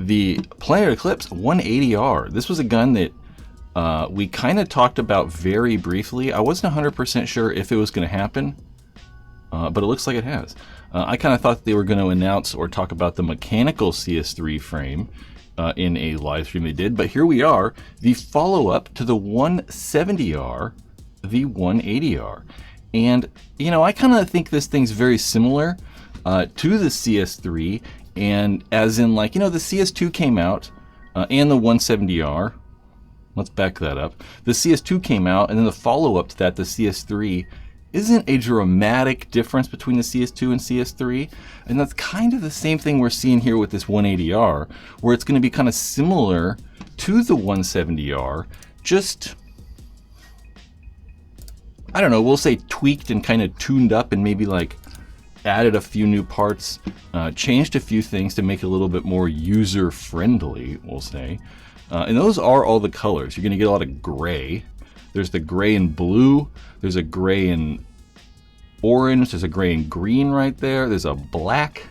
the Planet Eclipse 180R. This was a gun that we kind of talked about very briefly. I wasn't 100% sure if it was going to happen, but it looks like it has. I kind of thought they were going to announce or talk about the mechanical CS3 frame in a live stream they did, but here we are, the follow-up to the 170R, the 180R. And, you know, I kind of think this thing's very similar to the CS3, and as in, like, you know, the CS2 came out and the 170R. Let's back that up. The CS2 came out, and then the follow-up to that, the CS3, isn't a dramatic difference between the CS2 and CS3, and that's kind of the same thing we're seeing here with this 180R, where it's going to be kind of similar to the 170R, just, I don't know, we'll say tweaked and kind of tuned up and maybe like added a few new parts, changed a few things to make it a little bit more user-friendly, we'll say. And those are all the colors. You're going to get a lot of gray. There's the gray and blue. There's a gray and orange. There's a gray and green right there. There's a black.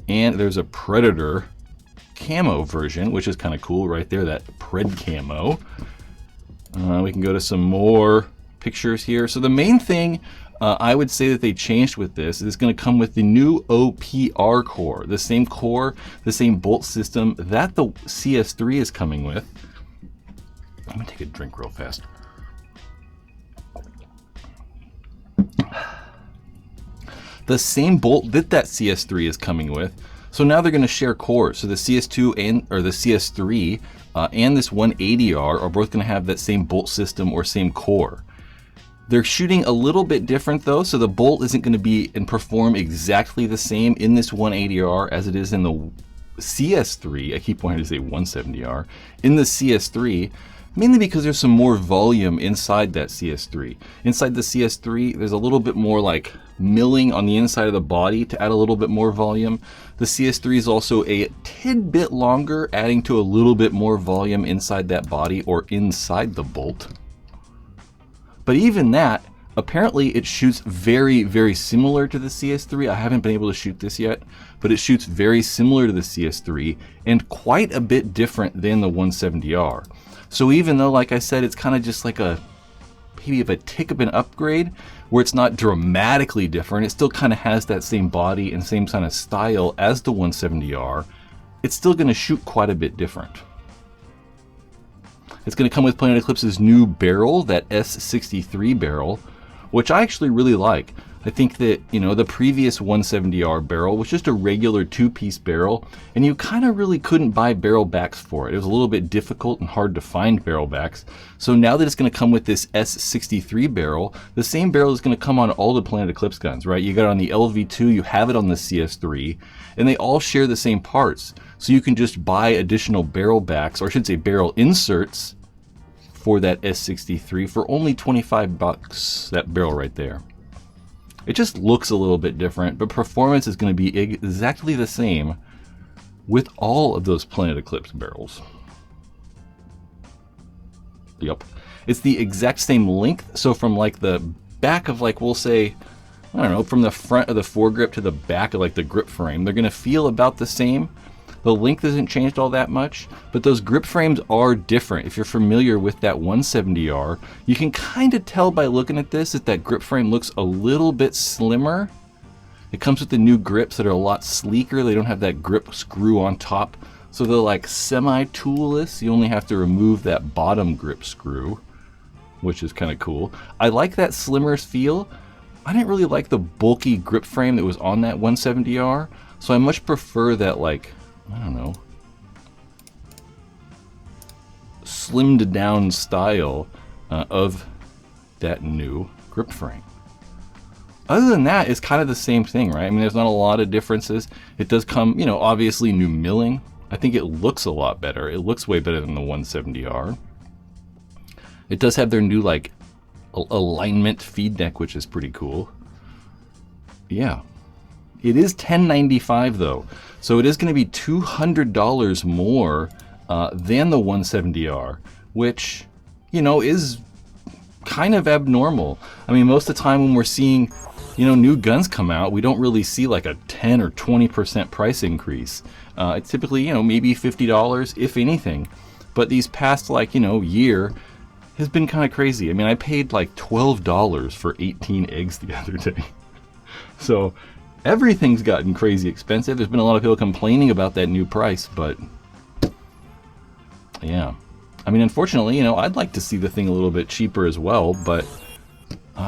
And there's a Predator camo version, which is kind of cool right there, that Pred camo. We can go to some more pictures here. So the main thing I would say that they changed with this is it's going to come with the new OPR core. The same core, the same bolt system that the CS3 is coming with. Let me take a drink real fast. The same bolt that CS3 is coming with. So now they're going to share cores. So the CS2 or the CS3 and this 180R are both going to have that same bolt system or same core. They're shooting a little bit different though, so the bolt isn't going to be and perform exactly the same in this 180R as it is in the CS3. I keep wanting to say 170R. In the CS3, mainly because there's some more volume inside that CS3. Inside the CS3, there's a little bit more like milling on the inside of the body to add a little bit more volume. The CS3 is also a tidbit longer, adding to a little bit more volume inside that body or inside the bolt. But even that, apparently it shoots very, very similar to the CS3. I haven't been able to shoot this yet, but it shoots very similar to the CS3 and quite a bit different than the 170R. So even though, like I said, it's kind of just like maybe a tick of an upgrade where it's not dramatically different, it still kind of has that same body and same kind of style as the 170R, it's still going to shoot quite a bit different. It's going to come with Planet Eclipse's new barrel, that S63 barrel, which I actually really like. I think that, you know, the previous 170R barrel was just a regular two-piece barrel, and you kind of really couldn't buy barrel backs for it. It was a little bit difficult and hard to find barrel backs. So now that it's going to come with this S63 barrel, the same barrel is going to come on all the Planet Eclipse guns, right? You got it on the LV2, you have it on the CS3, and they all share the same parts. So you can just buy additional barrel backs, or I should say barrel inserts, for that S63 for only 25 bucks, that barrel right there. It just looks a little bit different, but performance is going to be exactly the same with all of those Planet Eclipse barrels. Yep. It's the exact same length, so from like the back of, like, we'll say, I don't know, from the front of the foregrip to the back of like the grip frame, they're going to feel about the same. The length isn't changed all that much, but those grip frames are different. If you're familiar with that 170R, you can kind of tell by looking at this that that grip frame looks a little bit slimmer. It comes with the new grips that are a lot sleeker. They don't have that grip screw on top, so they're like semi-toolless. You only have to remove that bottom grip screw, which is kind of cool. I like that slimmer feel. I didn't really like the bulky grip frame that was on that 170R, so I much prefer that, like, I don't know, slimmed down style of that new grip frame. Other than that, it's kind of the same thing, right? I mean, there's not a lot of differences. It does come, you know, obviously new milling. I think it looks a lot better. It looks way better than the 170R. It does have their new, like, alignment feed neck, which is pretty cool. Yeah. It is $1095 though, so it is going to be $200 more than the 170R, which, you know, is kind of abnormal. I mean, most of the time when we're seeing, you know, new guns come out, we don't really see like a 10 or 20% price increase. It's typically, you know, maybe $50, if anything. But these past, like, you know, year has been kind of crazy. I mean, I paid like $12 for 18 eggs the other day. So everything's gotten crazy expensive. There's been a lot of people complaining about that new price, but yeah. I mean, unfortunately, you know, I'd like to see the thing a little bit cheaper as well, but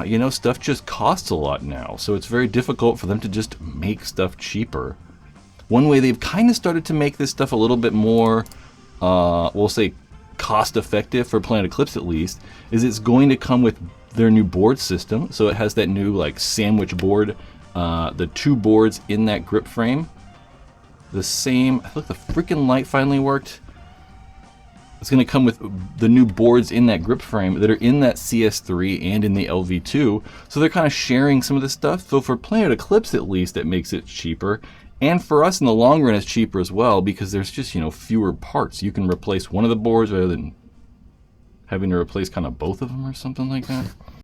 you know, stuff just costs a lot now. So it's very difficult for them to just make stuff cheaper. One way they've kind of started to make this stuff a little bit more, we'll say, cost effective for Planet Eclipse at least, is it's going to come with their new board system. So it has that new like sandwich board, the 2 boards in that grip frame. The same, I think the freaking light finally worked. It's going to come with the new boards in that grip frame that are in that CS3 and in the LV2. So they're kind of sharing some of this stuff. So for Planet Eclipse at least, it makes it cheaper. And for us in the long run, it's cheaper as well because there's just, you know, fewer parts. You can replace one of the boards rather than having to replace kind of both of them or something like that.